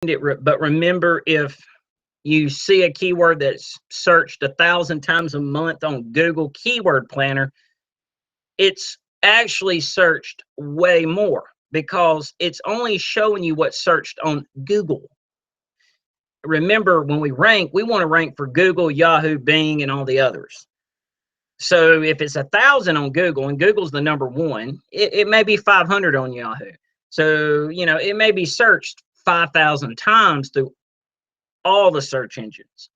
But remember, if you see a keyword that's searched 1,000 times a month on Google Keyword Planner, it's actually searched way more because it's only showing you what's searched on Google. Remember, when we rank, we want to rank for Google, Yahoo, Bing, and all the others. So if it's 1,000 on Google and Google's the number one, it may be 500 on Yahoo. So, it may be searched 5,000 times through all the search engines.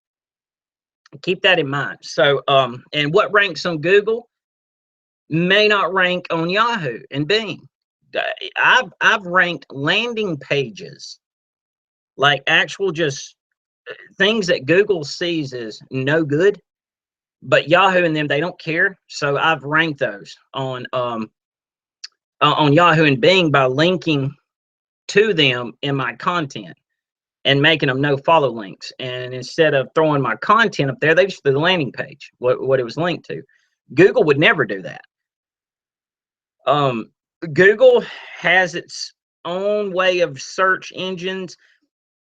Keep that in mind. So, and what ranks on Google may not rank on Yahoo and Bing. I've ranked landing pages, like actual just things that Google sees as no good, but Yahoo and them, they don't care. So I've ranked those on Yahoo and Bing by linking to them in my content and making them no follow links. And instead of throwing my content up there, they just threw the landing page, what it was linked to. Google would never do that. Google has its own way of search engines.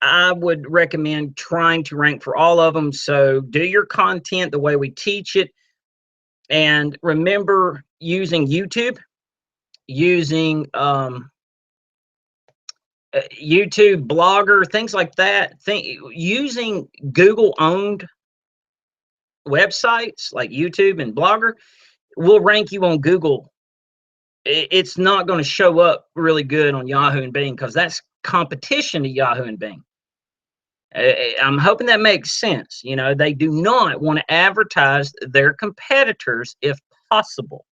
I would recommend trying to rank for all of them. So do your content the way we teach it. And remember, using YouTube, using YouTube, Blogger, things like that. Using Google-owned websites like YouTube and Blogger will rank you on Google. It's not going to show up really good on Yahoo and Bing because that's competition to Yahoo and Bing. I'm hoping that makes sense. They do not want to advertise their competitors if possible.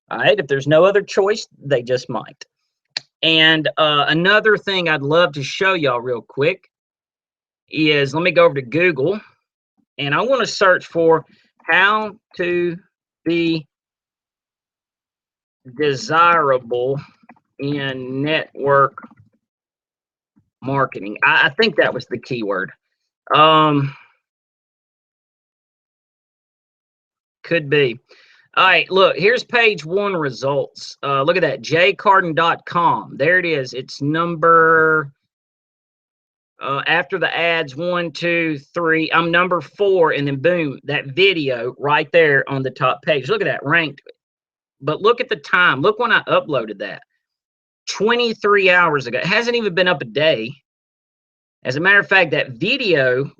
All right, if there's no other choice, they just might. And another thing I'd love to show y'all real quick is, let me go over to Google, and I want to search for how to be desirable in network marketing. I think that was the keyword. Could be. All right, look, here's page 1 results. Look at that, jcarden.com. There it is. It's number, after the ads, 1, 2, 3. I'm number 4, and then boom, that video right there on the top page. Look at that, ranked. But look at the time. Look when I uploaded that. 23 hours ago. It hasn't even been up a day. As a matter of fact, that video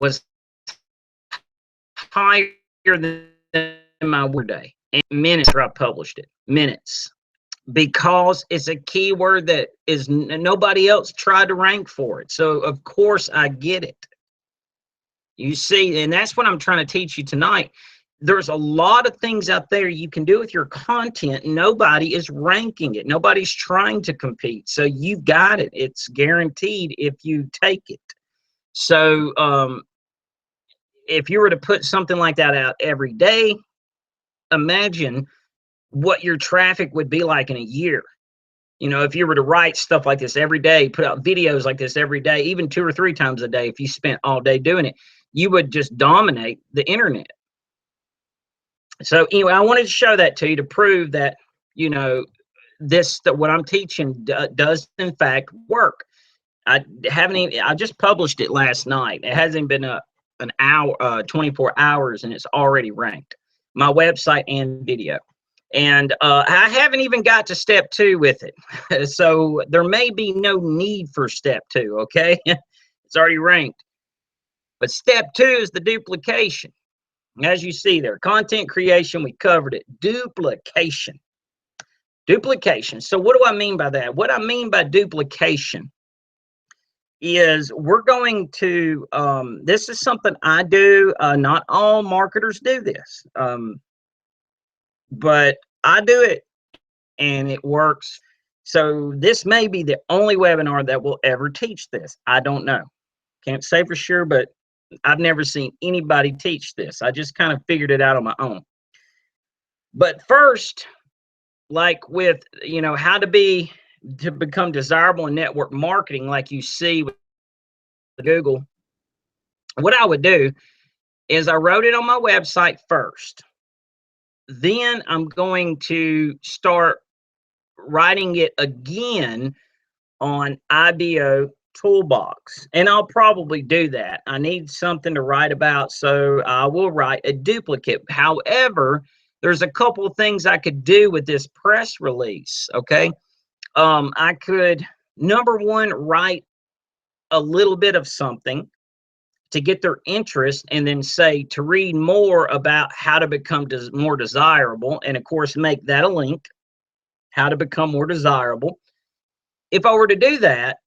was higher than my work day. And minutes after I published it. Minutes. Because it's a keyword that is nobody else tried to rank for it. So, of course, I get it. You see, and that's what I'm trying to teach you tonight. There's a lot of things out there you can do with your content. Nobody is ranking it. Nobody's trying to compete. So you got it. It's guaranteed if you take it. So if you were to put something like that out every day, imagine what your traffic would be like in a year. If you were to write stuff like this every day, put out videos like this every day, even 2 or 3 times a day, if you spent all day doing it, you would just dominate the internet. So anyway, I wanted to show that to you to prove that, what I'm teaching does in fact work. I just published it last night. It hasn't been an hour, 24 hours, and it's already ranked. My website and video. And I haven't even got to step 2 with it. So there may be no need for step 2, okay? It's already ranked. But step 2 is the duplication. As you see there, content creation, we covered it. Duplication. Duplication. So what do I mean by that? What I mean by duplication is we're going to, this is something I do. Not all marketers do this, but I do it and it works. So this may be the only webinar that will ever teach this. I don't know. Can't say for sure, but I've never seen anybody teach this. I just kind of figured it out on my own. But first, like with, how to become desirable in network marketing, like you see with Google, what I would do is I wrote it on my website first. Then I'm going to start writing it again on IBO toolbox, and I'll probably do that. I need something to write about, so I will write a duplicate. However, there's a couple of things I could do with this press release. Okay, I could, number one, write a little bit of something to get their interest, and then say to read more about how to become more desirable, and of course make that a link, how to become more desirable. If I were to do that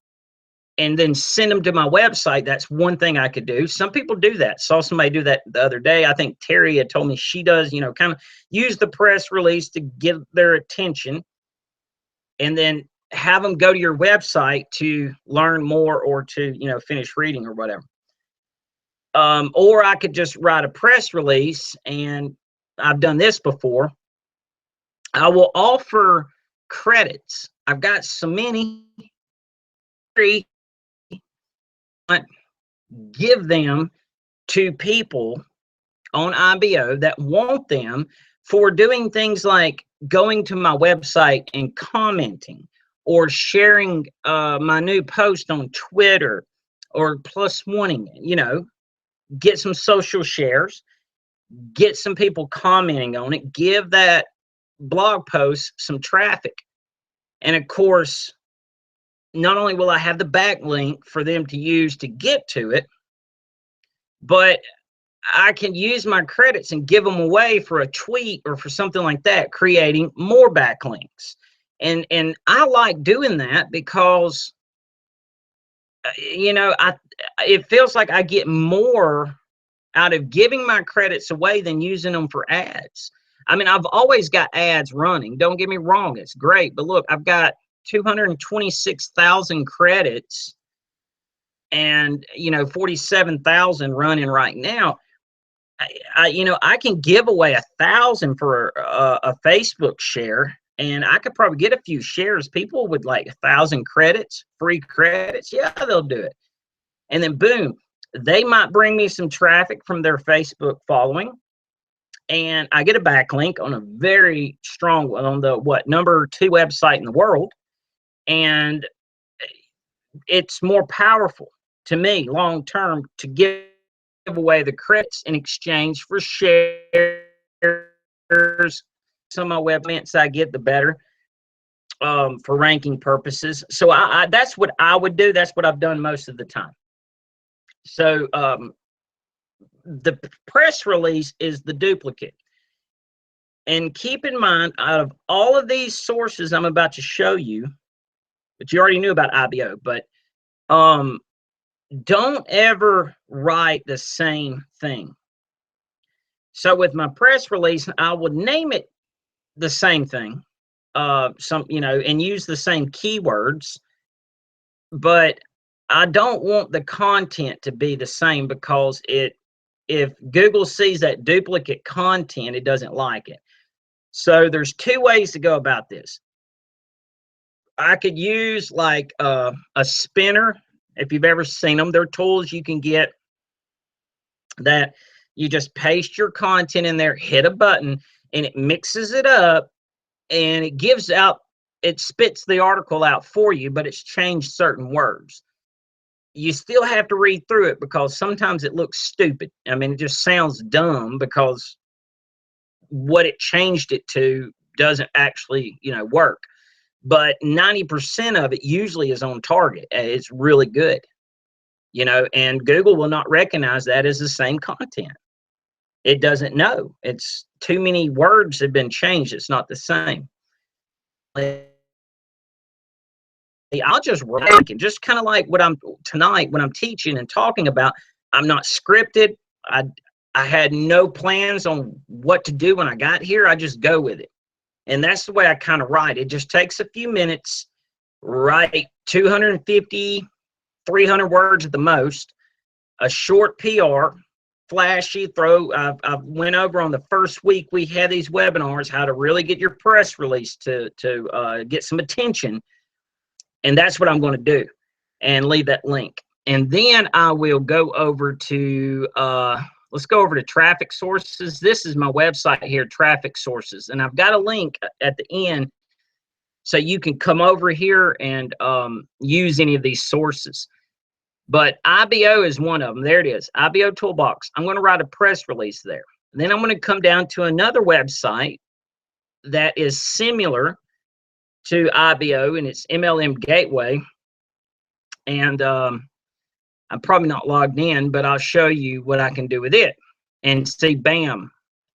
and then send them to my website, that's one thing I could do. Some people do that. Saw somebody do that the other day. I think Terry had told me she does, kind of use the press release to get their attention and then have them go to your website to learn more or to, finish reading or whatever. Or I could just write a press release, and I've done this before. I will offer credits. I've got so many free, give them to people on IBO that want them for doing things like going to my website and commenting, or sharing my new post on Twitter, or plus wanting it, get some social shares, get some people commenting on it, give that blog post some traffic. And of course, not only will I have the backlink for them to use to get to it, but I can use my credits and give them away for a tweet or for something like that, creating more backlinks. And I like doing that because, it feels like I get more out of giving my credits away than using them for ads. I mean, I've always got ads running. Don't get me wrong. It's great. But look, I've got 226,000 credits and, 47,000 running right now. I can give away 1,000 for a Facebook share, and I could probably get a few shares. People would like 1,000 credits, free credits. Yeah, they'll do it. And then boom, they might bring me some traffic from their Facebook following, and I get a backlink on a very strong one, on the number 2 website in the world. And it's more powerful to me long term to give away the credits in exchange for shares. Some of my web links I get, the better, for ranking purposes. So I that's what I would do. That's what I've done most of the time. So the press release is the duplicate. And keep in mind, out of all of these sources I'm about to show you, but you already knew about IBO, but don't ever write the same thing. So with my press release, I would name it the same thing, and use the same keywords, but I don't want the content to be the same, because if Google sees that duplicate content, it doesn't like it. So there's 2 ways to go about this. I could use like a spinner. If you've ever seen them, they're tools you can get that you just paste your content in there, hit a button, and it mixes it up, and it spits the article out for you, but it's changed certain words. You still have to read through it, because sometimes it looks stupid. I mean, it just sounds dumb because what it changed it to doesn't actually, work. But 90% of it usually is on target. It's really good, and Google will not recognize that as the same content. It doesn't know. It's too many words have been changed. It's not the same. I'll just rank, and just kind of like what I'm tonight when I'm teaching and talking about. I'm not scripted. I had no plans on what to do when I got here. I just go with it. And that's the way I kind of write. It just takes a few minutes, write 250, 300 words at the most, a short PR, flashy, I went over on the first week we had these webinars, how to really get your press release to get some attention. And that's what I'm going to do, and leave that link. And then I will go over to, let's go over to traffic sources. This is my website here, traffic sources. And I've got a link at the end So you can come over here and use any of these sources. But IBO is one of them. There it is, IBO Toolbox. I'm going to write a press release there. Then I'm going to come down to another website that is similar to IBO, and it's MLM Gateway. And I'm probably not logged in, but I'll show you what I can do with it. And see, bam.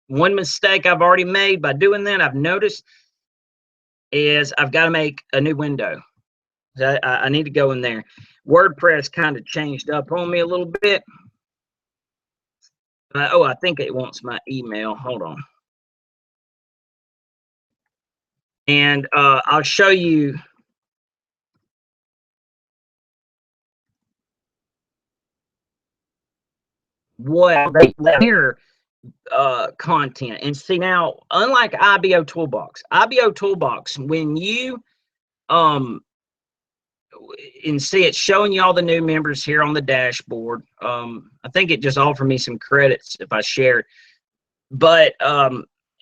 One mistake I've already made by doing that, I've noticed, is I've got to make a new window. I need to go in there. WordPress kind of changed up on me a little bit. Oh, I think it wants my email. Hold on. And I'll show you what they left here content. And see, now, unlike IBO Toolbox, when you and see, it's showing you all the new members here on the dashboard. I think it just offered me some credits if I shared. But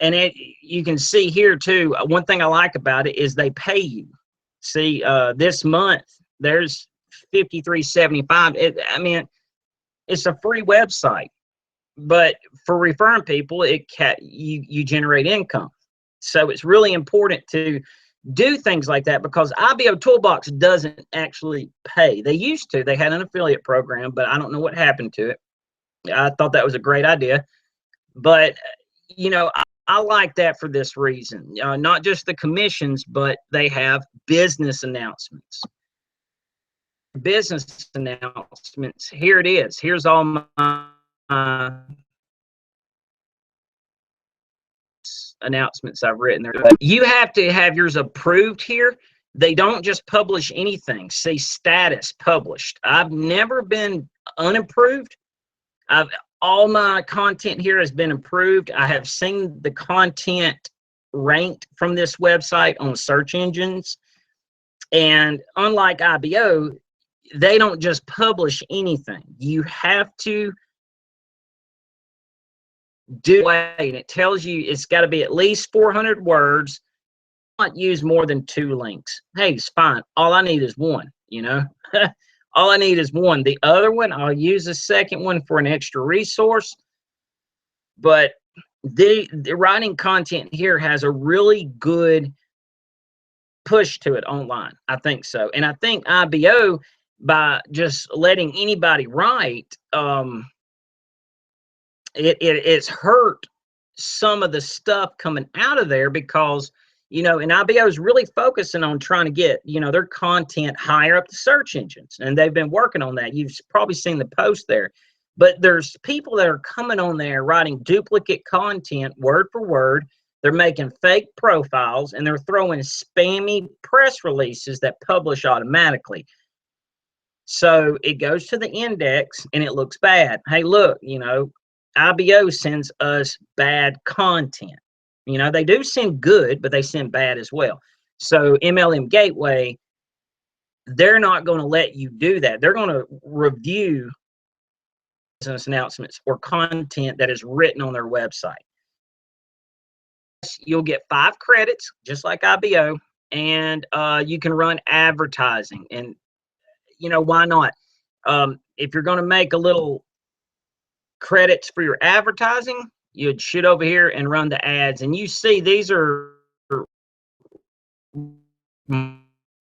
and you can see here too, one thing I like about it is they pay you. See, this month there's $53.75. I mean, it's a free website, but for referring people, you generate income. So it's really important to do things like that, because IBO Toolbox doesn't actually pay. They used to. They had an affiliate program, but I don't know what happened to it. I thought that was a great idea, but you know, I like that for this reason. Not just the commissions, but they have business announcements. Business announcements. Here it is. Here's all my announcements I've written there. You have to have yours approved here. They don't just publish anything. See, status published. I've never been unapproved. All my content here has been approved. I have seen the content ranked from this website on search engines. And unlike IBO, they don't just publish anything. You have to do it, and it tells you it's got to be at least 400 words. Not use more than 2 links. Hey, it's fine. All I need is one, you know. All I need is one. The other one, I'll use the second one for an extra resource. But the writing content here has a really good push to it online. I think so. And I think IBO, by just letting anybody write, it's hurt some of the stuff coming out of there, because you know, and IBO is really focusing on trying to get, you know, their content higher up the search engines, and they've been working on that. You've probably seen the post there, but there's people that are coming on there writing duplicate content word for word. They're making fake profiles, and they're throwing spammy press releases that publish automatically. So it goes to the index and it looks bad. Hey, look, you know, IBO sends us bad content. You know, they do send good, but they send bad as well. So MLM Gateway, they're not going to let you do that. They're going to review business announcements or content that is written on their website. You'll get 5 credits, just like IBO, and you can run advertising. And, you know, why not? If you're going to make a little credits for your advertising, you'd shoot over here and run the ads. And you see these are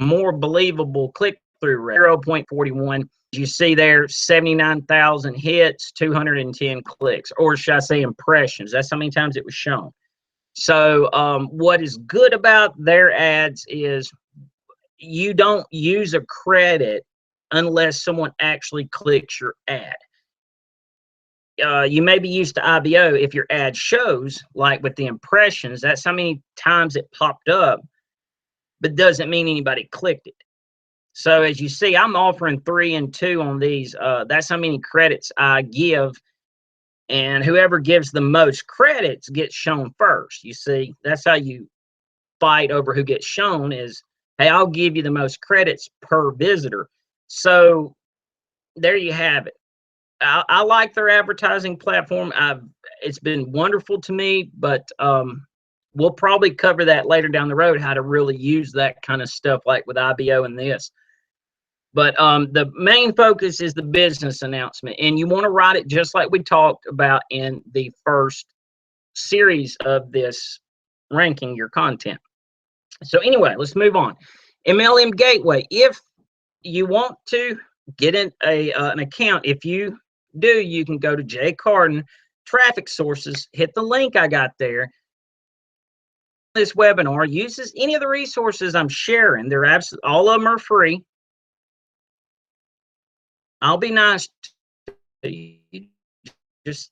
more believable click-through rate, 0.41. You see there 79,000 hits, 210 clicks, or should I say impressions? That's how many times it was shown. So what is good about their ads is you don't use a credit unless someone actually clicks your ad. You may be used to IBO if your ad shows, like with the impressions, that's how many times it popped up, but doesn't mean anybody clicked it. So as you see, I'm offering 3 and 2 on these. That's how many credits I give, and whoever gives the most credits gets shown first. You see, that's how you fight over who gets shown is, hey, I'll give you the most credits per visitor. So there you have it. I like their advertising platform. It's been wonderful to me, but we'll probably cover that later down the road, how to really use that kind of stuff like with IBO and this. But the main focus is the business announcement, and you want to write it just like we talked about in the first series of this ranking your content. So anyway, let's move on. MLM Gateway. If you want to get in an account, if you do, you can go to Jay Carden Traffic Sources, hit the link I got there. This webinar uses any of the resources I'm sharing. They're absolutely, all of them are free. I'll be nice to you. Just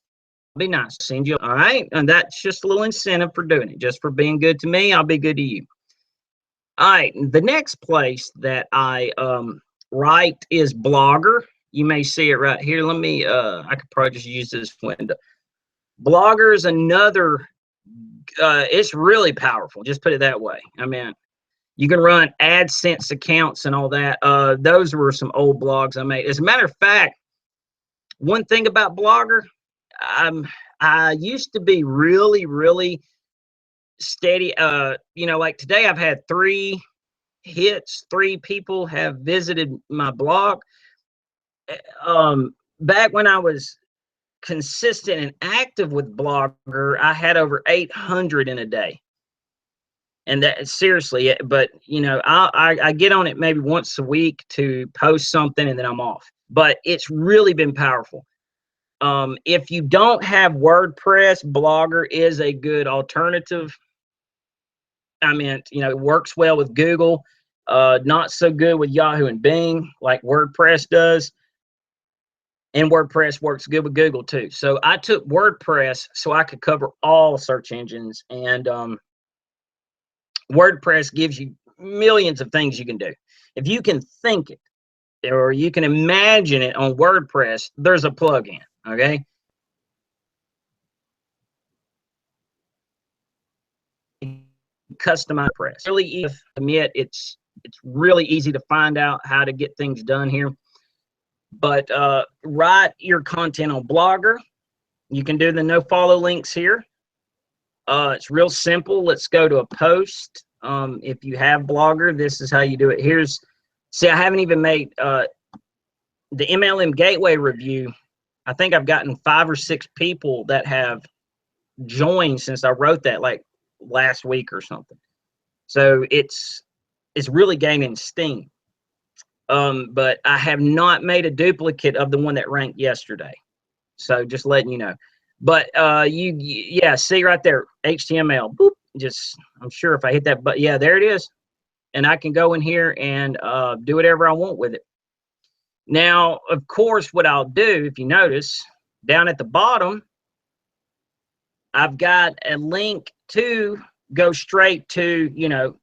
be nice. Send you. All right. And that's just a little incentive for doing it. Just for being good to me, I'll be good to you. All right. The next place that I write is Blogger. You may see it right here. Let me, I could probably just use this window. Blogger is another, it's really powerful. Just put it that way. I mean, you can run AdSense accounts and all that. Those were some old blogs I made. As a matter of fact, one thing about Blogger, I used to be really steady. You know, like today I've had 3 hits. 3 people have visited my blog. Back when I was consistent and active with Blogger, I had over 800 in a day. And that, seriously, but you know, I get on it maybe once a week to post something and then I'm off. But it's really been powerful. If you don't have WordPress, Blogger is a good alternative. I mean, you know, it works well with Google, not so good with Yahoo and Bing like WordPress does. And WordPress works good with Google too. So I took WordPress so I could cover all search engines, and WordPress gives you millions of things you can do. If you can think it or you can imagine it on WordPress, there's a plugin, okay? Customize WordPress. Really, admit it's really easy to find out how to get things done here. But write your content on Blogger. You can do the no follow links here. It's real simple. Let's go to a post. If you have Blogger, this is how you do it. See, I haven't even made the MLM Gateway review. I think I've gotten 5 or 6 people that have joined since I wrote that, like last week or something. So it's really gaining steam. But I have not made a duplicate of the one that ranked yesterday. So just letting you know. But yeah, see right there, HTML. Boop. Just, I'm sure if I hit that, but yeah, there it is. And I can go in here and do whatever I want with it. Now, of course, what I'll do, if you notice, down at the bottom, I've got a link to go straight to, you know,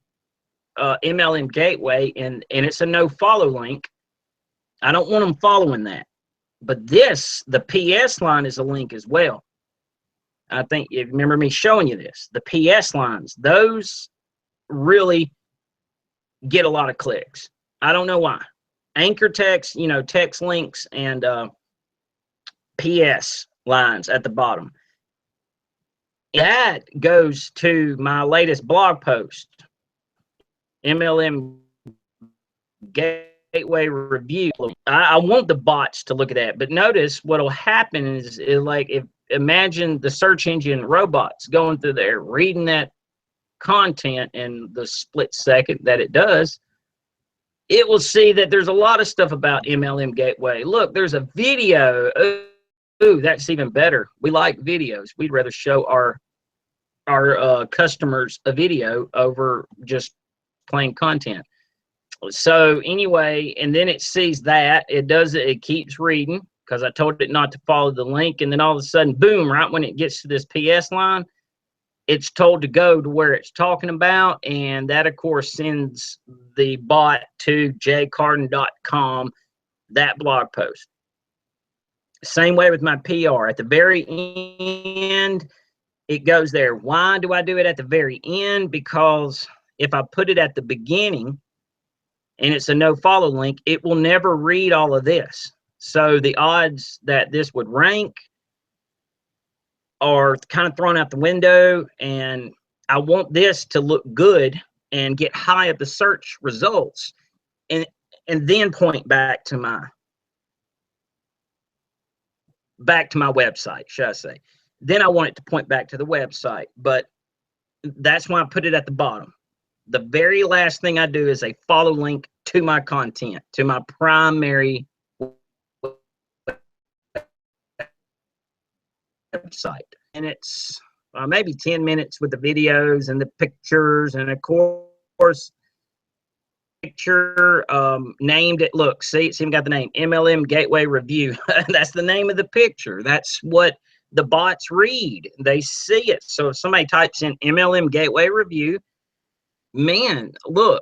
MLM Gateway, and it's a no follow link. I don't want them following that. But this, the PS line, is a link as well. I think you remember me showing you this. The PS lines, those really get a lot of clicks. I don't know why. Anchor text, you know, text links and PS lines at the bottom. That goes to my latest blog post, MLM Gateway review. I want the bots to look at that, but notice what'll happen is like, imagine the search engine robots going through there, reading that content in the split second that it does. It will see that there's a lot of stuff about MLM Gateway. Look, there's a video. Ooh, that's even better. We like videos. We'd rather show our customers a video over just plain content. So anyway, and then it sees that it keeps reading because I told it not to follow the link, and then all of a sudden, boom, right when it gets to this PS line, it's told to go to where it's talking about, and that of course sends the bot to jcarden.com, that blog post. Same way with my PR. At the very end, it goes there. Why do I do it at the very end? Because if I put it at the beginning and it's a no follow link, it will never read all of this. So the odds that this would rank are kind of thrown out the window. And I want this to look good and get high at the search results, and then point back to my website, should I say. Then I want it to point back to the website, but that's why I put it at the bottom. The very last thing I do is a follow link to my content, to my primary website. And it's maybe 10 minutes with the videos and the pictures, and of course, picture named it. Look, see, it's even got the name MLM Gateway Review. That's the name of the picture. That's what the bots read. They see it. So if somebody types in MLM Gateway Review, man, look,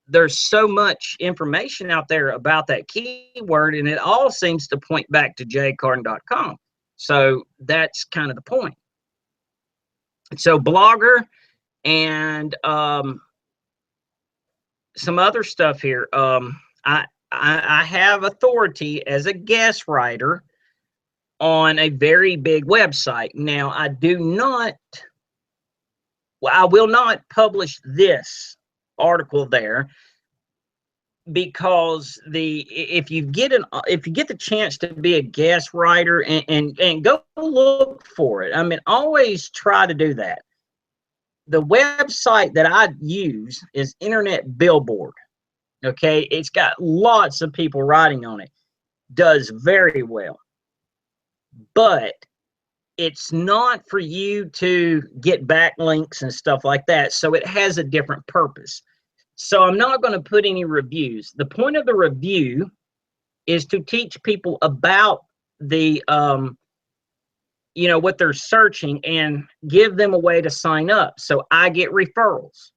there's so much information out there about that keyword, and it all seems to point back to jcarden.com. So that's kind of the point. So Blogger and some other stuff here. I have authority as a guest writer on a very big website. Now, I will not publish this article there, because if you get the chance to be a guest writer, and go look for it. I mean, always try to do that. The website that I use is Internet Billboard. Okay, it's got lots of people writing on it. Does very well. But it's not for you to get backlinks and stuff like that. So it has a different purpose. So I'm not going to put any reviews. The point of the review is to teach people about the what they're searching, and give them a way to sign up. So I get referrals,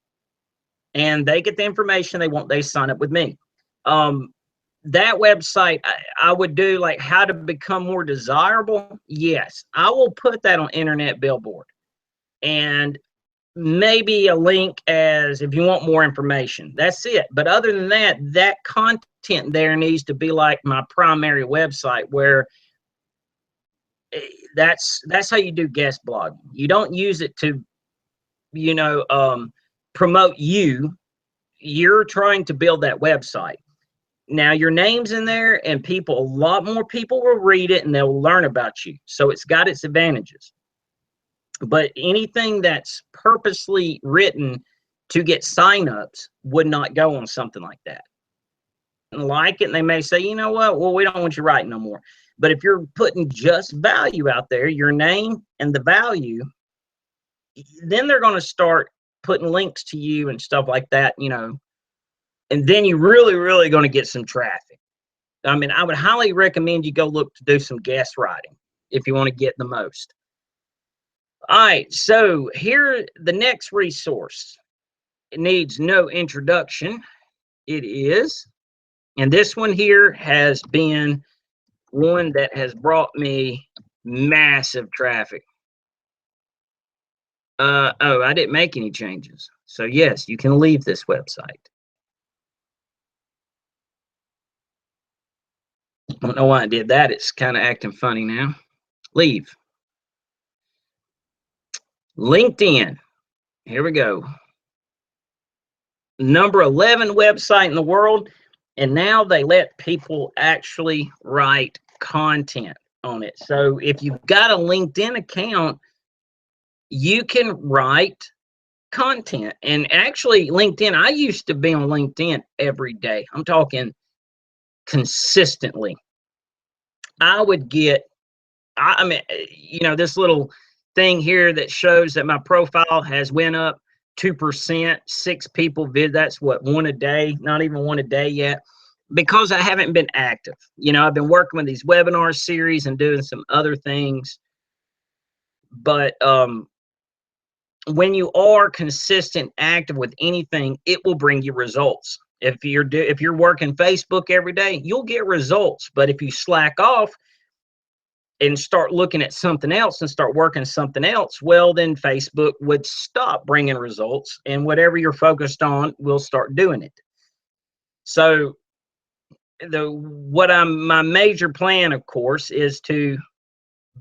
and they get the information they want. They sign up with me. That website, I would do like how to become more desirable. Yes, I will put that on Internet Billboard, and maybe a link as if you want more information. That's it. But other than that, that content there needs to be like my primary website, where that's how you do guest blogging. You don't use it to, promote you. You're trying to build that website. Now your name's in there, and a lot more people will read it, and they'll learn about you. So it's got its advantages. But anything that's purposely written to get signups would not go on something like that. And like it, and they may say, you know what? Well, we don't want you writing no more. But if you're putting just value out there, your name and the value, then they're going to start putting links to you and stuff like that, and then you're really, really going to get some traffic. I mean, I would highly recommend you go look to do some guest writing if you want to get the most. All right, so here, the next resource. It needs no introduction. It is, and this one here has been one that has brought me massive traffic. I didn't make any changes. So yes, you can leave this website. I don't know why I did that. It's kind of acting funny now. Leave. LinkedIn. Here we go. Number 11 website in the world. And now they let people actually write content on it. So if you've got a LinkedIn account, you can write content. And actually, LinkedIn, I used to be on LinkedIn every day. I'm talking consistently. I would get, this little thing here that shows that my profile has went up 2%, 6 people that's what, one a day, not even one a day yet, because I haven't been active. I've been working with these webinar series and doing some other things. But when you are consistent, active with anything, it will bring you results. If you're working Facebook every day, you'll get results. But if you slack off and start looking at something else and start working something else, well, then Facebook would stop bringing results, and whatever you're focused on will start doing it. So my major plan, of course, is to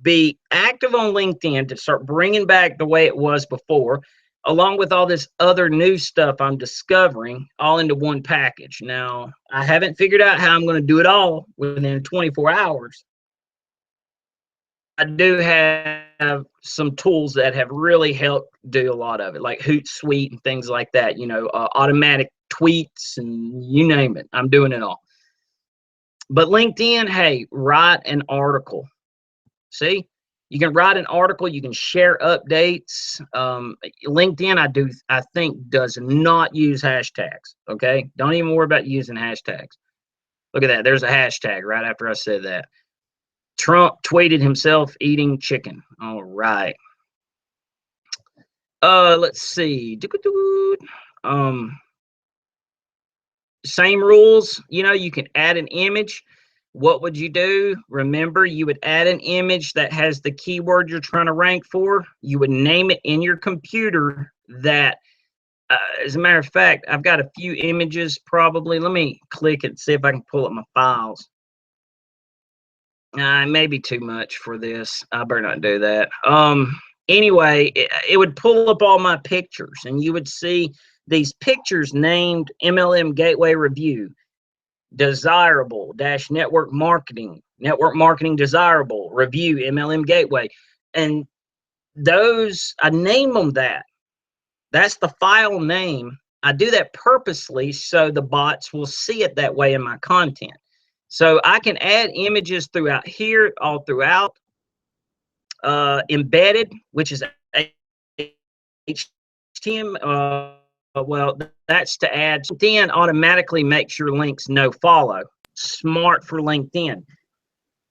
be active on LinkedIn, to start bringing back the way it was before. along with all this other new stuff I'm discovering, all into one package. Now, I haven't figured out how I'm going to do it all within 24 hours. I do have some tools that have really helped do a lot of it, like Hootsuite and things like that, you know, automatic tweets and you name it. I'm doing it all. But LinkedIn, hey, write an article. See, you can write an article, you can share updates. LinkedIn, I think, does not use hashtags. Okay, don't even worry about using hashtags. Look at that. There's a hashtag right after I said that. Trump tweeted himself eating chicken. All right. Let's see. Same rules. You know, you can add an image. What would you do? Remember, you would add an image that has the keyword you're trying to rank for. You would name it in your computer that, as a matter of fact, I've got a few images probably. Let me click it, see if I can pull up my files. It may be too much for this. I better not do that. Anyway, it would pull up all my pictures, and you would see these pictures named MLM Gateway Review, desirable dash network marketing desirable review, MLM Gateway. And those, I name them that. That's the file name. I do that purposely so the bots will see it that way in my content. So I can add images throughout here, all throughout. Embedded, which is HTML. Well, that's to add. LinkedIn automatically makes your links no follow. Smart for LinkedIn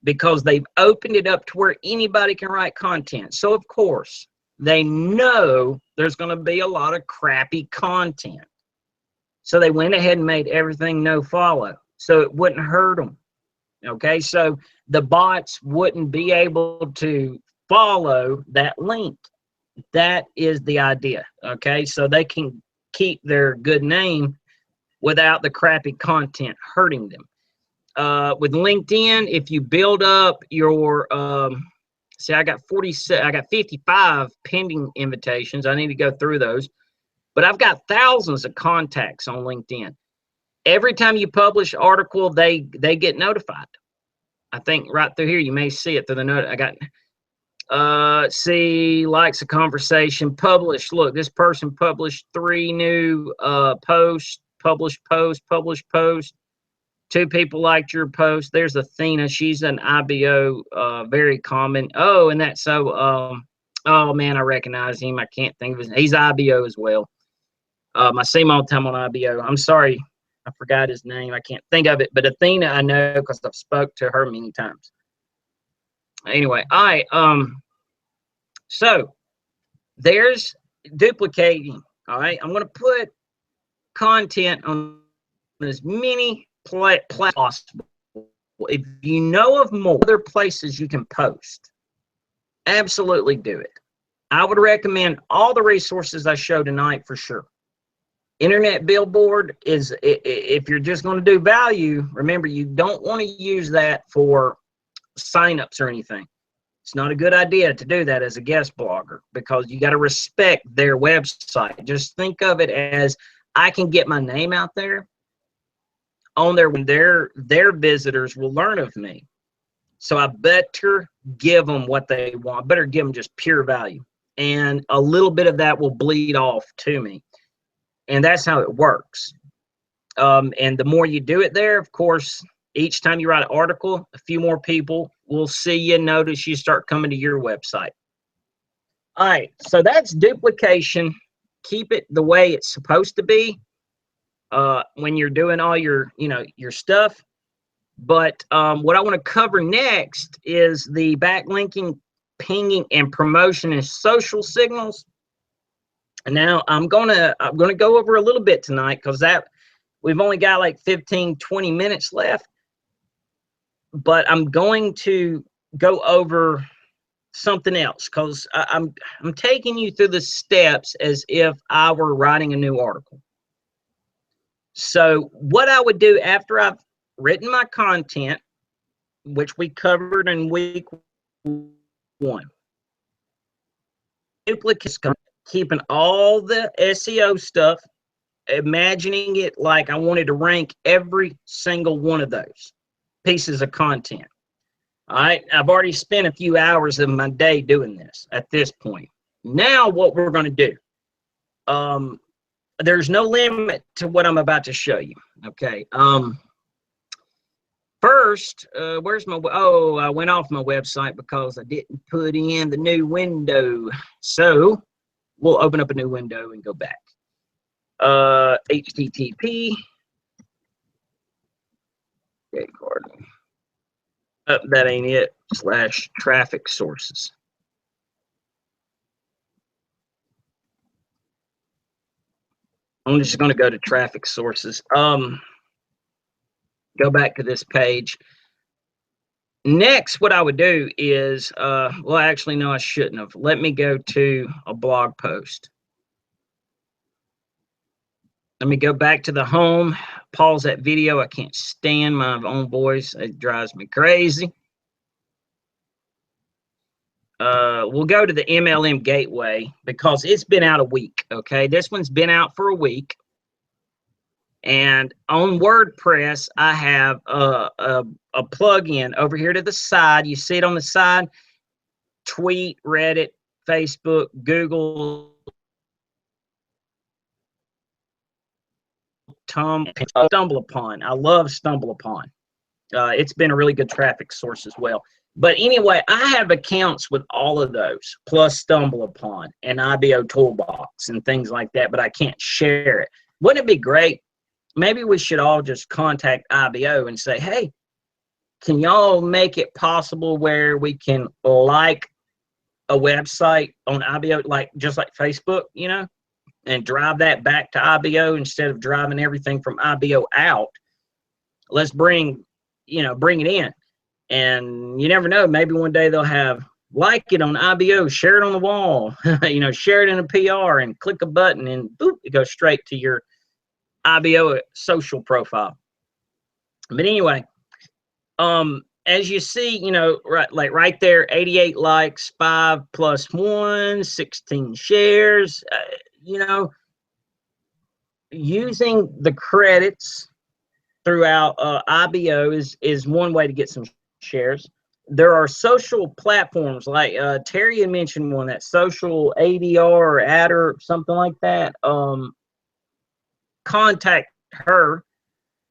because they've opened it up to where anybody can write content. So of course they know there's going to be a lot of crappy content. So they went ahead and made everything no follow, so it wouldn't hurt them. Okay, so the bots wouldn't be able to follow that link. That is the idea. Okay, so they can keep their good name without the crappy content hurting them. With LinkedIn, if you build up your see, I got 55 pending invitations. I need to go through those, but I've got thousands of contacts on LinkedIn. Every time you publish article, they get notified. I think right through here you may see it through the note. I got see, likes a conversation, published. Look, this person published 3 new posts, published post. 2 people liked your post. There's Athena. She's an IBO, very common. Oh, and that's so oh man, I recognize him. I can't think of his name. He's IBO as well. I see him all the time on IBO. I'm sorry, I forgot his name. I can't think of it. But Athena, I know because I've spoke to her many times. Anyway, all right. So there's duplicating. All right, I'm going to put content on as many platforms possible. If you know of more other places you can post, absolutely do it. I would recommend all the resources I show tonight for sure. Internet billboard is, if you're just going to do value, remember you don't want to use that for signups or anything. It's not a good idea to do that as a guest blogger because you got to respect their website. Just think of it as I can get my name out there on there when their visitors will learn of me. So I better give them what they want. I better give them just pure value. And a little bit of that will bleed off to me. And that's how it works. And the more you do it there, of course, each time you write an article, a few more people will see you, notice you, start coming to your website. All right, so that's duplication. Keep it the way it's supposed to be when you're doing all your, your stuff. But what I want to cover next is the backlinking, pinging, and promotion and social signals. And now I'm gonna go over a little bit tonight because that we've only got like 15-20 minutes left. But I'm going to go over something else because I'm taking you through the steps as if I were writing a new article. So what I would do after I've written my content, which we covered in week 1, duplicates. keeping all the SEO stuff, imagining it like I wanted to rank every single one of those pieces of content. All right, I've already spent a few hours of my day doing this at this point. Now what we're going to do, there's no limit to what I'm about to show you. Okay. First, where's my, oh, I went off my website because I didn't put in the new window. So we'll open up a new window and go back. HTTP. Okay, Gordon. That ain't it. / traffic sources. I'm just going to go to traffic sources. Go back to this page. Next, what I would do is, well, actually, no, I shouldn't have. Let me go to a blog post. Let me go back to the home, pause that video. I can't stand my own voice. It drives me crazy. We'll go to the MLM Gateway because it's been out a week, okay? This one's been out for a week. And on WordPress, I have a plugin over here to the side. You see it on the side, Tweet, Reddit, Facebook, Google, StumbleUpon. I love StumbleUpon. It's been a really good traffic source as well. But anyway, I have accounts with all of those, plus StumbleUpon and IBO Toolbox and things like that, but I can't share it. Wouldn't it be great? Maybe we should all just contact IBO and say, hey, can y'all make it possible where we can like a website on IBO, like just like Facebook, you know, and drive that back to IBO instead of driving everything from IBO out? Let's bring it in. And you never know, maybe one day they'll have like it on IBO, share it on the wall, share it in a PR and click a button and boop, it goes straight to your IBO social profile. But anyway, as you see, right there, 88 likes, 5 + 1, 16 shares, using the credits throughout IBO is one way to get some shares. There are social platforms like Terry had mentioned one, that social ADR or adder, something like that. Contact her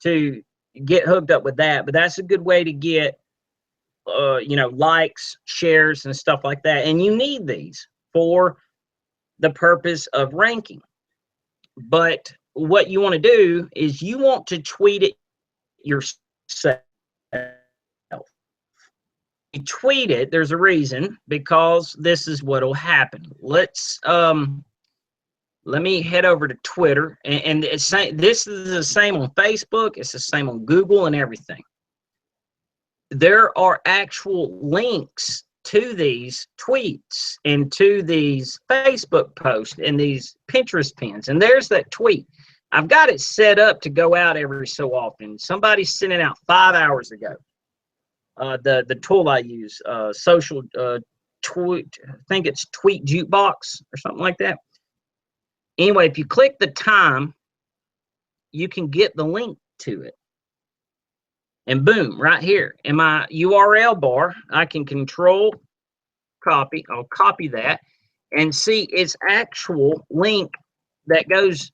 to get hooked up with that. But that's a good way to get likes, shares, and stuff like that. And you need these for the purpose of ranking. But what you want to do is you want to tweet it yourself. You tweet it, there's a reason, because this is what will happen. Let me head over to Twitter, and this is the same on Facebook, it's the same on Google and everything. There are actual links to these tweets and to these Facebook posts and these Pinterest pins, and there's that tweet. I've got it set up to go out every so often. Somebody sent it out 5 hours ago. The tool I use, social tweet, I think it's Tweet Jukebox or something like that. Anyway, if you click the time, you can get the link to it. And boom, right here in my URL bar, I can control copy. I'll copy that and see its actual link that goes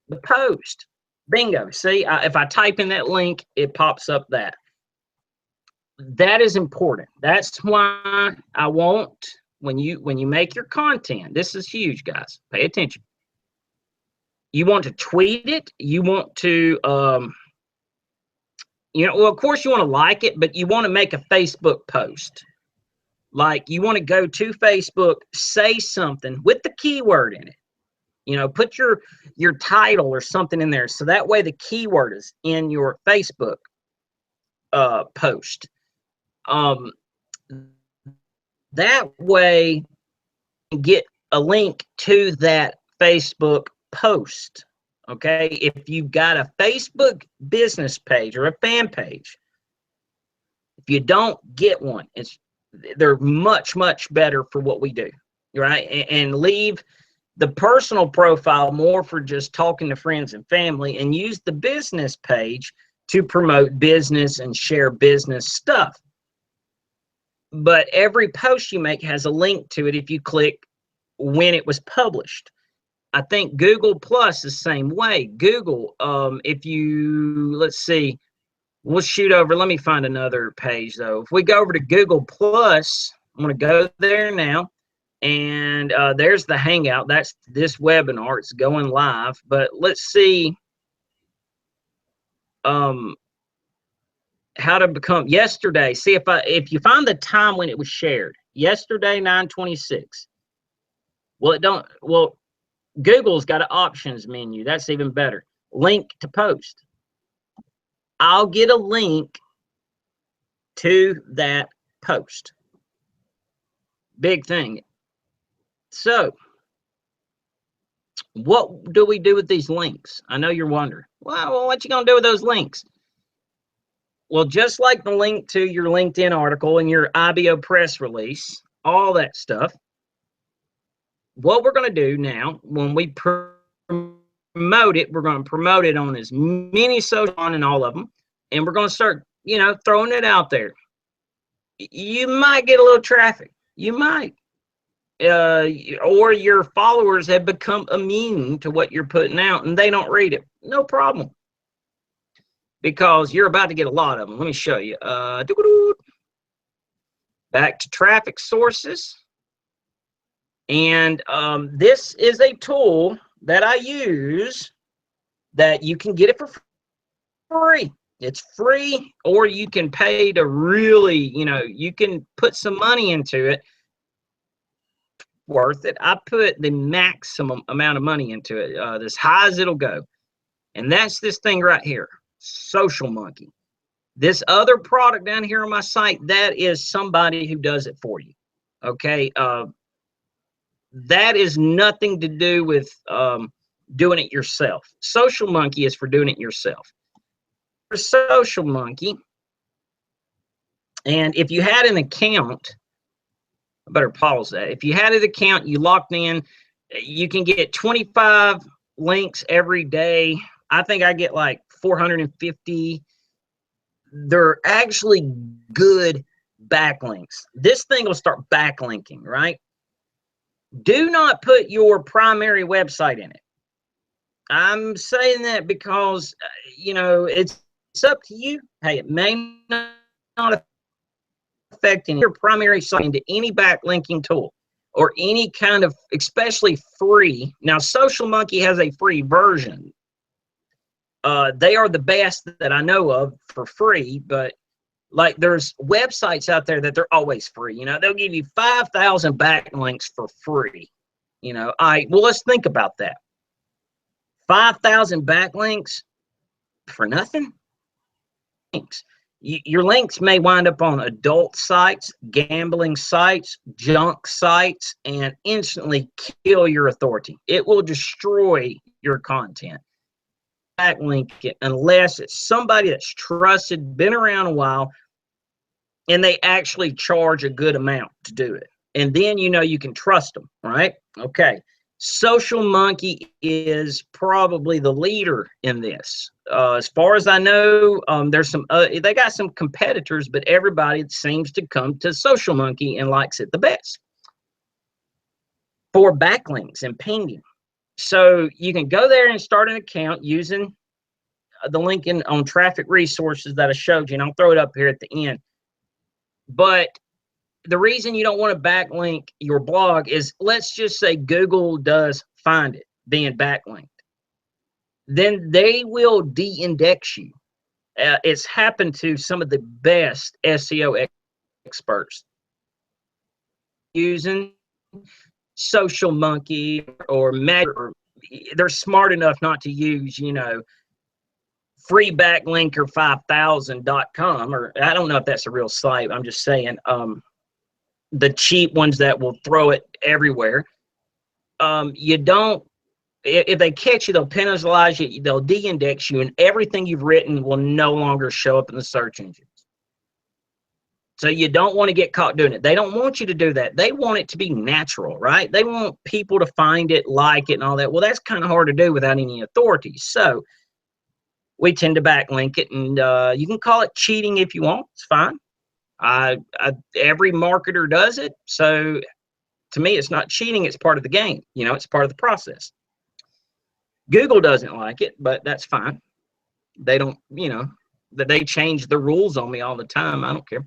the post. Bingo. See, if I type in that link, it pops up that. That is important. That's why I want, when you make your content, this is huge, guys. Pay attention. You want to tweet it. You want to, well, of course you want to like it, but you want to make a Facebook post. Like you want to go to Facebook, say something with the keyword in it. Put your title or something in there, so that way the keyword is in your Facebook post. That way you get a link to that Facebook post. Okay, if you've got a Facebook business page or a fan page, if you don't get one, they're much better for what we do, right? And leave The personal profile more for just talking to friends and family, and use the business page to promote business and share business stuff. But every post you make has a link to it if you click when it was published. I think Google Plus the same way. Google, if you, let's see, we'll shoot over. Let me find another page though. If we go over to Google Plus, I'm going to go there now. And there's the Hangout. That's this webinar. It's going live. But let's see how to become yesterday. See if you find the time when it was shared. Yesterday, 9/26. Well, Google's got an options menu. That's even better. Link to post. I'll get a link to that post. Big thing. So, what do we do with these links? I know you're wondering. Well, what you gonna do with those links? Well, just like the link to your LinkedIn article and your IBO press release, all that stuff, what we're going to do now, when we promote it, we're going to promote it on as many social on and all of them, and we're going to start, throwing it out there. You might get a little traffic. You might. Or your followers have become immune to what you're putting out and they don't read it. No problem. Because you're about to get a lot of them. Let me show you. Back to traffic sources. And this is a tool that I use that you can get it for free. It's free, or you can pay to really, you can put some money into it. Worth it. I put the maximum amount of money into it, as high as it'll go. And that's this thing right here, Social Monkey. This other product down here on my site, that is somebody who does it for you. Okay. That is nothing to do with doing it yourself. Social Monkey is for doing it yourself. For Social Monkey, and if you had an account, I better pause that. If you had an account, you logged in, you can get 25 links every day. I think I get like 450. They're actually good backlinks. This thing will start backlinking, right? Do not put your primary website in it. I'm saying that because, it's up to you. Hey, it may not affect your primary site into any backlinking tool or any kind of, especially free. Now, Social Monkey has a free version. They are the best that I know of for free, but like there's websites out there that they're always free. They'll give you 5,000 backlinks for free. All right, well, let's think about that. 5,000 backlinks for nothing? Your links may wind up on adult sites, gambling sites, junk sites, and instantly kill your authority. It will destroy your content. Backlink it unless it's somebody that's trusted, been around a while, and they actually charge a good amount to do it. And then you can trust them, right? Okay. Social Monkey is probably the leader in this. As far as I know, there's some. They got some competitors, but everybody seems to come to Social Monkey and likes it the best for backlinks and pinging. So you can go there and start an account using the link on traffic resources that I showed you, and I'll throw it up here at the end. But the reason you don't want to backlink your blog is, let's just say Google does find it being backlinked. Then they will de-index you. It's happened to some of the best SEO experts using Social Monkey or they're smart enough not to use, freebacklinker5000.com, or I don't know if that's a real site. I'm just saying, the cheap ones that will throw it everywhere. If they catch you, they'll penalize you, they'll de-index you, and everything you've written will no longer show up in the search engines. So you don't want to get caught doing it. They don't want you to do that. They want it to be natural, right? They want people to find it, like it, and all that. Well, that's kind of hard to do without any authority. So we tend to backlink it, and you can call it cheating if you want. It's fine. Every marketer does it. So to me, it's not cheating. It's part of the game. You know, it's part of the process. Google doesn't like it, but that's fine. They don't, you know, that they change the rules on me all the time. I don't care.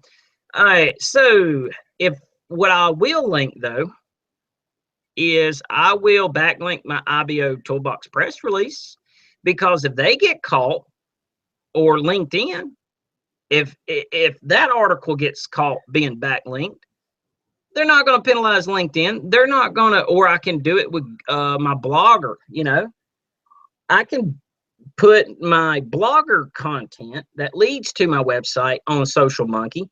All right. So if what I will link though is I will backlink my IBO Toolbox press release, because if they get caught, or LinkedIn, if that article gets caught being backlinked, they're not going to penalize LinkedIn. They're not going to, or I can do it with my blogger. You know, I can put my blogger content that leads to my website on Social Monkey,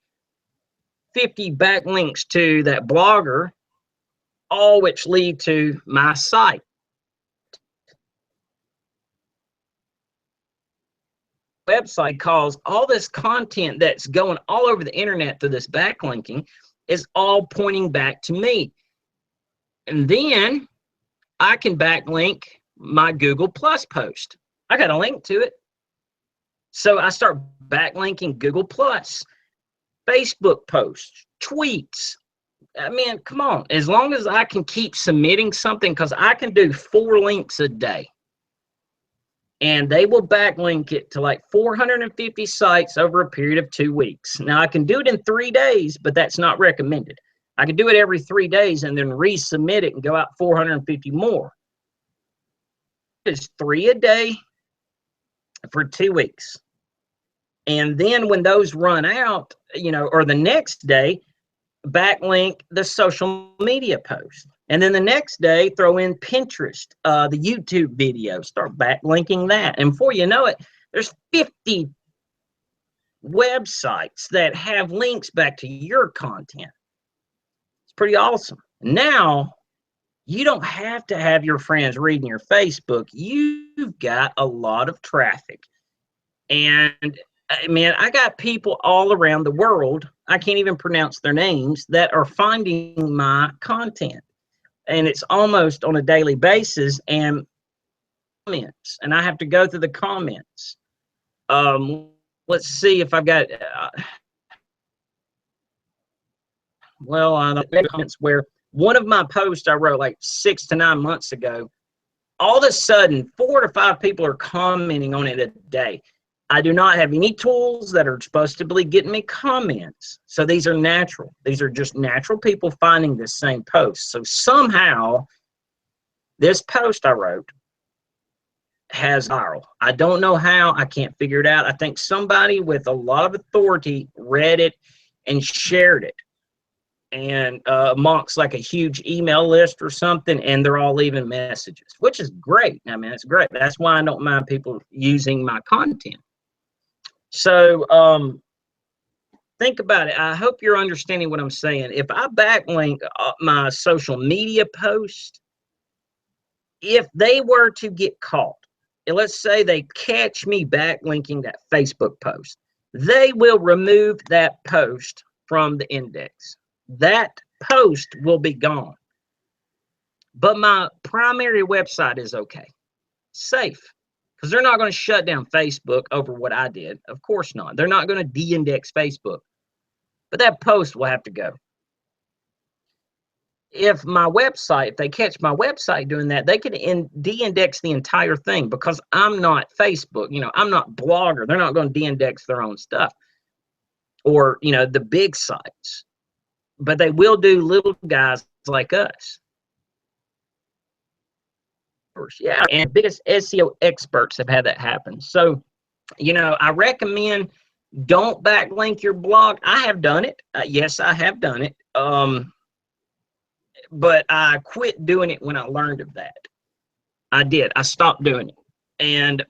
50 backlinks to that blogger, all which lead to my site. Website calls all this content that's going all over the internet through this backlinking is all pointing back to me. And then I can backlink my Google Plus post. I got a link to it. So I start backlinking Google Plus, Facebook posts, tweets. I mean, come on. As long as I can keep submitting something, because I can do 4 links a day. And they will backlink it to like 450 sites over a period of 2 weeks. Now, I can do it in 3 days, but that's not recommended. I can do it every 3 days and then resubmit it and go out 450 more. It's 3 a day for 2 weeks. And then when those run out, you know, or the next day, backlink the social media post. And then the next day, throw in Pinterest, the YouTube video, start backlinking that. And before you know it, there's 50 websites that have links back to your content. It's pretty awesome. Now, you don't have to have your friends reading your Facebook. You've got a lot of traffic. And man, I got people all around the world, I can't even pronounce their names, that are finding my content. And it's almost on a daily basis, and comments, and I have to go through the comments. Let's see if I've got, comments where one of my posts I wrote like 6 to 9 months ago, all of a sudden 4 to 5 people are commenting on it a day. I do not have any tools that are supposed to be getting me comments. So these are natural. These are just natural people finding this same post. So somehow this post I wrote has viral. I don't know how. I can't figure it out. I think somebody with a lot of authority read it and shared it. And amongst like a huge email list or something, and they're all leaving messages, which is great. I mean, it's great. That's why I don't mind people using my content. So think about it. I hope you're understanding what I'm saying. If I backlink my social media post, if they were to get caught, and let's say they catch me backlinking that Facebook post, they will remove that post from the index. That post will be gone. But my primary website is okay, safe. Because they're not going to shut down Facebook over what I did. Of course not. They're not going to de-index Facebook. But that post will have to go. If my website, if they catch my website doing that, they can de-index the entire thing, because I'm not Facebook. You know, I'm not Blogger. They're not going to de-index their own stuff. Or, you know, the big sites. But they will do little guys like us. Yeah, and biggest SEO experts have had that happen. So, you know, I recommend don't backlink your blog. I have done it. Yes, I have done it. But I quit doing it when I learned of that. I did. I stopped doing it. And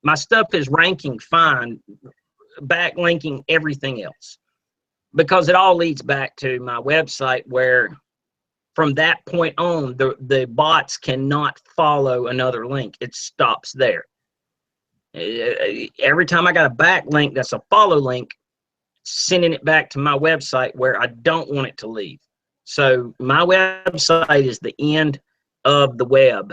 my stuff is ranking fine, backlinking everything else, because it all leads back to my website, where from that point on, the bots cannot follow another link. It stops there. Every time I got a backlink that's a follow link, sending it back to my website where I don't want it to leave. So my website is the end of the web.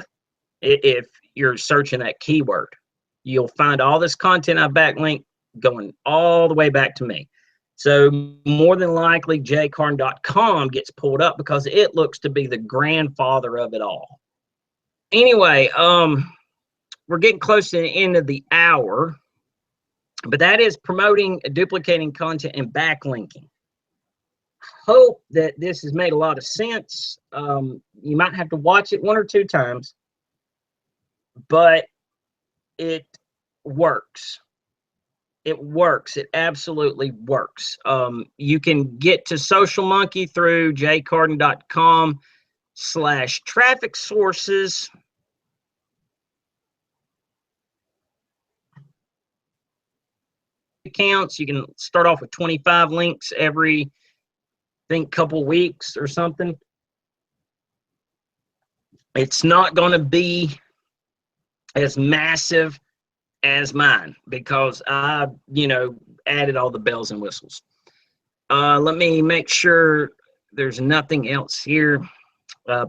If you're searching that keyword, you'll find all this content I backlink going all the way back to me. So more than likely jcarn.com gets pulled up because it looks to be the grandfather of it all. Anyway, we're getting close to the end of the hour, but that is promoting, duplicating content, and backlinking. Hope that this has made a lot of sense. You might have to watch it 1 or 2 times, but it works. It works. It absolutely works. You can get to Social Monkey through jcarden.com/traffic sources. Accounts. You can start off with 25 links every, I think, couple weeks or something. It's not going to be as massive as mine because I, added all the bells and whistles. Let me make sure there's nothing else here.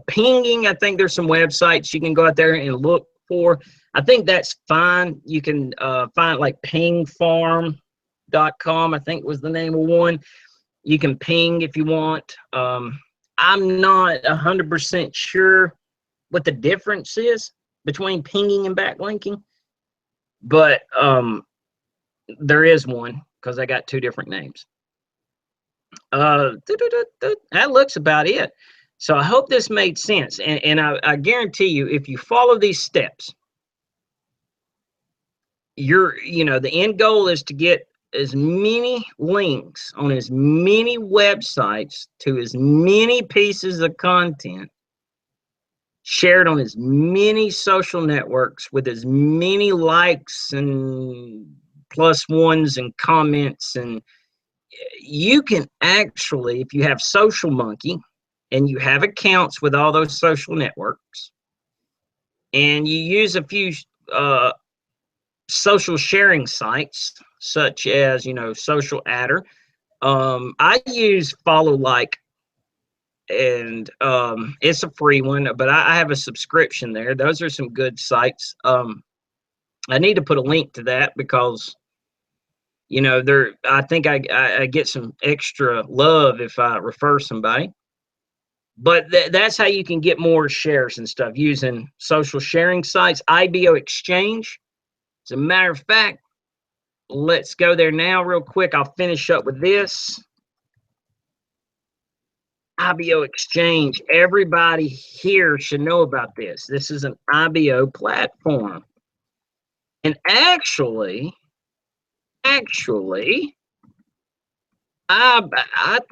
Pinging, I think there's some websites you can go out there and look for. I think that's fine. You can find like pingfarm.com, I think was the name of one. You can ping if you want. I'm not 100% sure what the difference is between pinging and backlinking, but there is one because I got 2 different names. That looks about it. So I hope this made sense. And I guarantee you, if you follow these steps, the end goal is to get as many links on as many websites to as many pieces of content shared on as many social networks with as many likes and plus ones and comments. And you can actually, if you have Social Monkey and you have accounts with all those social networks and you use a few social sharing sites such as, Social Adder. I use Follow Like, and it's a free one, but I have a subscription there. Those are some good sites. I need to put a link to that because I think I get some extra love if I refer somebody. But that's how you can get more shares and stuff using social sharing sites. IBO Exchange. As a matter of fact, let's go there now real quick. I'll finish up with this. IBO Exchange. Everybody here should know about this. This is an IBO platform. And actually, I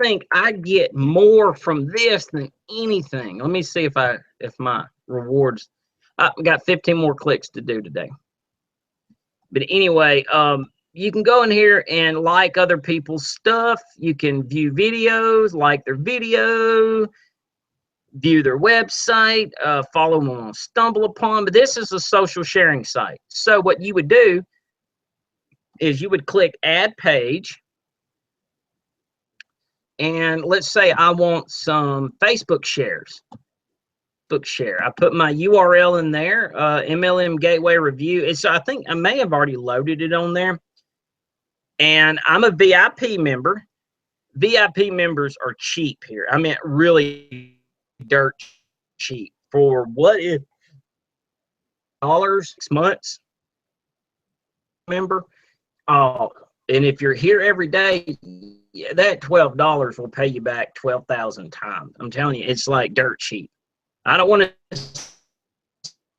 think I get more from this than anything. Let me see if my rewards. We got 15 more clicks to do today. But anyway, you can go in here and like other people's stuff. You can view videos, like their video, view their website, follow them on StumbleUpon. But this is a social sharing site. So what you would do is you would click Add Page. And let's say I want some Facebook shares. Book share. I put my URL in there, MLM Gateway Review. I think I may have already loaded it on there. And I'm a VIP member. VIP members are cheap here. I mean, really dirt cheap. For what is $6 months member? Oh, and if you're here every day, that $12 will pay you back 12,000 times. I'm telling you, it's like dirt cheap. I don't want to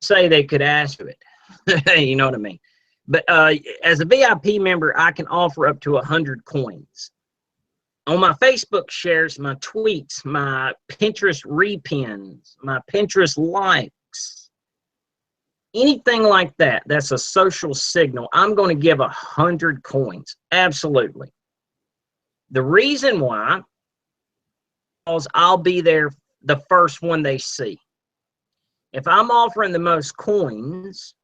say they could ask for it. You know what I mean? But as a VIP member, I can offer up to 100 coins. On my Facebook shares, my tweets, my Pinterest repins, my Pinterest likes, anything like that, that's a social signal, I'm going to give 100 coins. Absolutely. The reason why is I'll be there the first one they see. If I'm offering the most coins,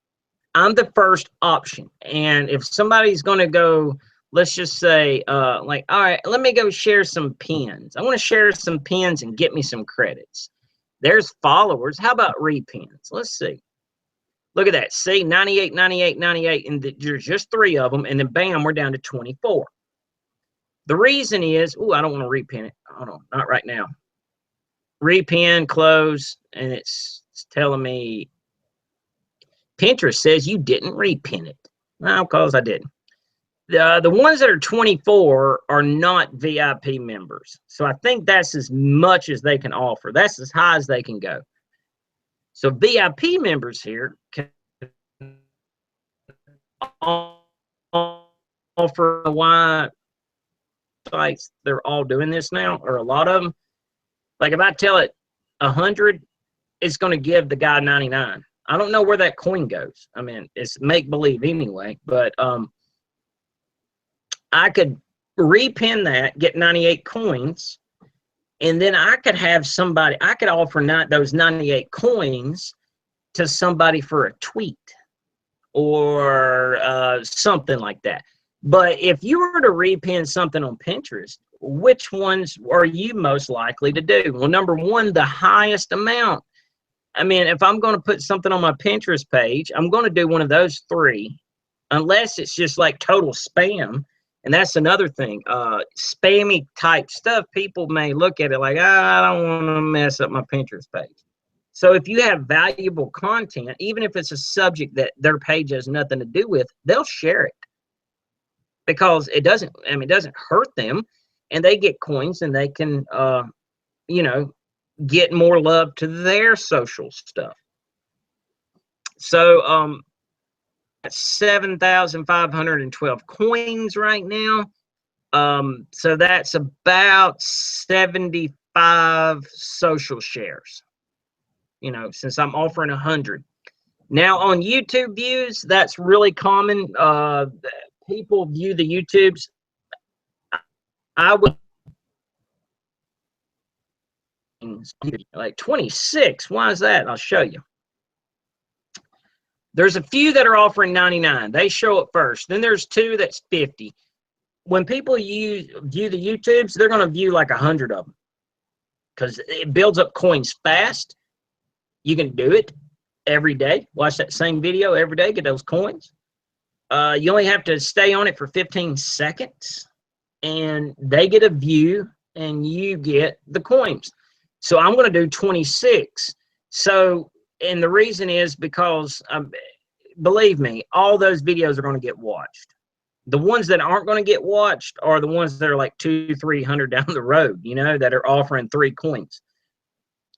I'm the first option. And if somebody's going to go let's just say, like, all right, let me go share some pins. I want to share some pins and get me some credits. There's followers. How about repins? Let's see. Look at that. See, 98, 98, 98, and there's just 3 of them, and then bam, we're down to 24. The reason is, oh, I don't want to repin it. Hold on, not right now. Repin, close, and it's telling me Pinterest says you didn't repin it. No, because I didn't. The ones that are 24 are not VIP members. So I think that's as much as they can offer. That's as high as they can go. So VIP members here can offer why sites they're all doing this now, or a lot of them. Like if I tell it 100, it's going to give the guy 99. I don't know where that coin goes. I mean, it's make believe anyway, but I could repin that, get 98 coins, and then I could have somebody, I could offer those 98 coins to somebody for a tweet or something like that. But if you were to repin something on Pinterest, which ones are you most likely to do? Well, number one, the highest amount. I mean, if I'm going to put something on my Pinterest page, I'm going to do one of those 3, unless it's just like total spam. And that's another thing. Spammy type stuff, people may look at it like, I don't want to mess up my Pinterest page. So if you have valuable content, even if it's a subject that their page has nothing to do with, they'll share it. Because it doesn't hurt them, and they get coins, and they can, get more love to their social stuff. So, 7,512 coins right now. So that's about 75 social shares, since I'm offering 100. Now on YouTube views, that's really common. People view the YouTubes. I would like 26. Why is that? I'll show you. There's a few that are offering 99. They show it first. Then there's 2 that's 50. When people view the YouTubes, they're going to view like 100 of them because it builds up coins fast. You can do it every day. Watch that same video every day, get those coins. You only have to stay on it for 15 seconds, and they get a view, and you get the coins. So I'm going to do 26. So, and the reason is because, believe me, all those videos are going to get watched. The ones that aren't going to get watched are the ones that are like 200-300 down the road, that are offering 3 coins.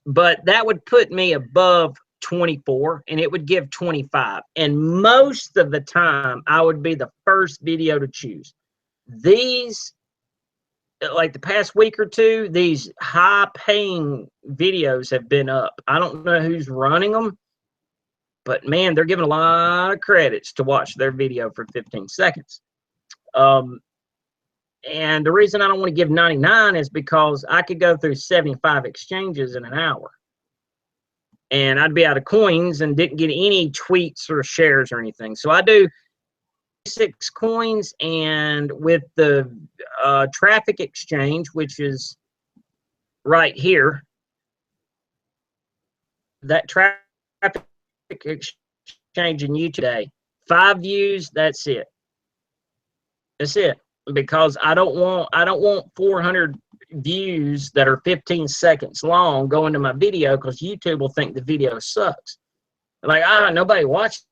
But that would put me above 24, and it would give 25. And most of the time, I would be the first video to choose. These, like the past week or 2, these high-paying videos have been up. I don't know who's running them, but man, they're giving a lot of credits to watch their video for 15 seconds. And the reason I don't want to give 99 is because I could go through 75 exchanges in an hour, and I'd be out of coins and didn't get any tweets or shares or anything. So I do 6 coins, and with the traffic exchange, which is right here, that traffic exchange in YouTube today, 5 views, that's it. That's it. Because I don't want 400 views that are 15 seconds long going to my video, because YouTube will think the video sucks. Like, nobody watches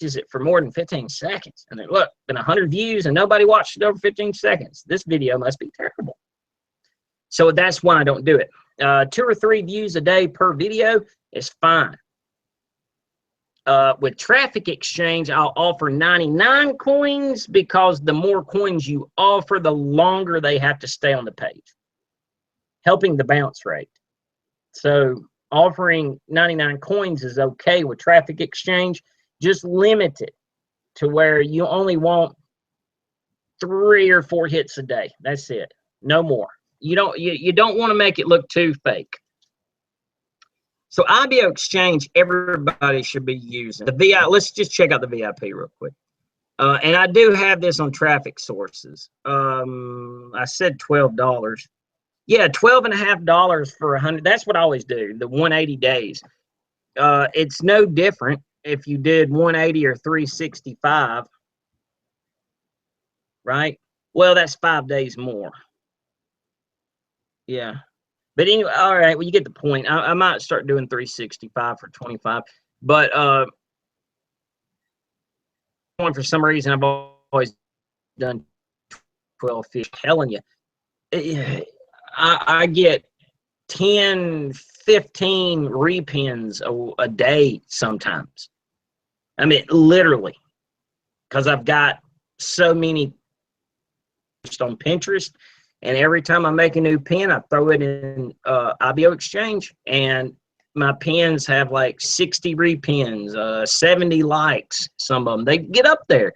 it for more than 15 seconds. And then look, been 100 views and nobody watched it over 15 seconds. This video must be terrible. So that's why I don't do it. 2 or 3 views a day per video is fine. With traffic exchange, I'll offer 99 coins, because the more coins you offer, the longer they have to stay on the page, helping the bounce rate. So offering 99 coins is okay with traffic exchange. Just limit it to where you only want 3 or 4 hits a day. That's it. No more. You don't want to make it look too fake. So IBO Exchange, everybody should be using the VIP. Let's just check out the VIP real quick. And I do have this on traffic sources. I said $12. Yeah, $12.50 for 100. That's what I always do. The 180 days. It's no different if you did 180 or 365, right? Well, that's 5 days more. Yeah. But anyway, all right. Well, you get the point. I might start doing 365 for 25. But for some reason, I've always done 12 fish. Telling you, I get 10, 15 repins a day sometimes. I mean, literally, because I've got so many on Pinterest, and every time I make a new pin, I throw it in IBO Exchange, and my pins have like 60 repins, 70 likes. Some of them, they get up there.